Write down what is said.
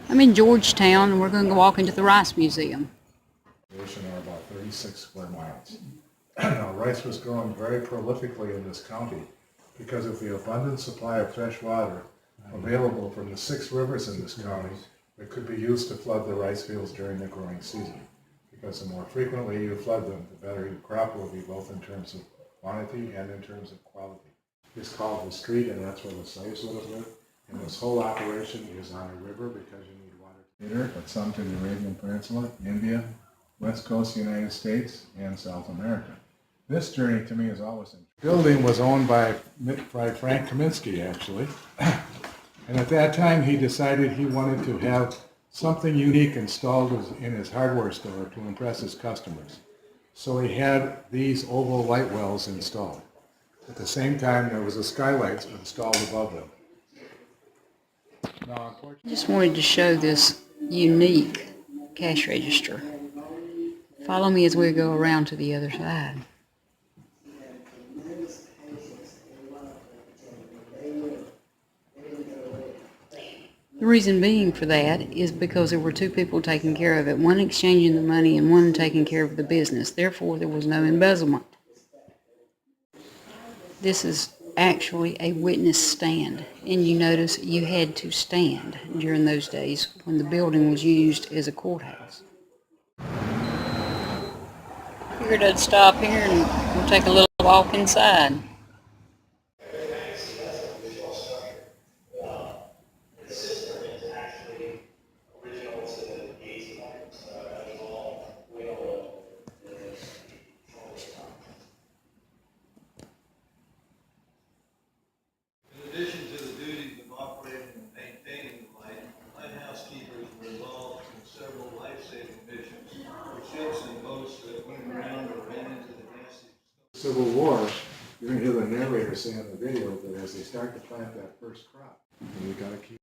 I'm in Georgetown and we're going to walk into the Rice Museum. Are about 36 square miles. Now, rice was grown very prolifically in this county because of the abundant supply of fresh water available from the 6 rivers in this county that could be used to flood the rice fields during the growing season. Because the more frequently you flood them, the better your crop will be, both in terms of quantity and in terms of quality. It's called the street, and that's where the slaves would have lived. And this whole operation is on a river because you need water. Here, but some to the Arabian Peninsula, India, West Coast of the United States, and South America. This journey to me is always interesting. The building was owned by Frank Kaminsky, actually. And at that time, he decided he wanted to have something unique installed in his hardware store to impress his customers. So he had these oval light wells installed. At the same time, there was a skylight installed above them. Now, I just wanted to show this unique cash register. Follow me as we go around to the other side. The reason being for that is because there were 2 people taking care of it, one exchanging the money and one taking care of the business. Therefore, there was no embezzlement. This is actually a witness stand, and you notice you had to stand during those days when the building was used as a courthouse. Figured I'd stop here and we'll take a little walk inside. In addition to the duties of operating and maintaining the lighthouse keepers were involved in several life-saving missions for ships and boats that went around or ran into the nasty Civil War, you're going to hear the narrator say in the video that as they start to plant that first crop, you got to keep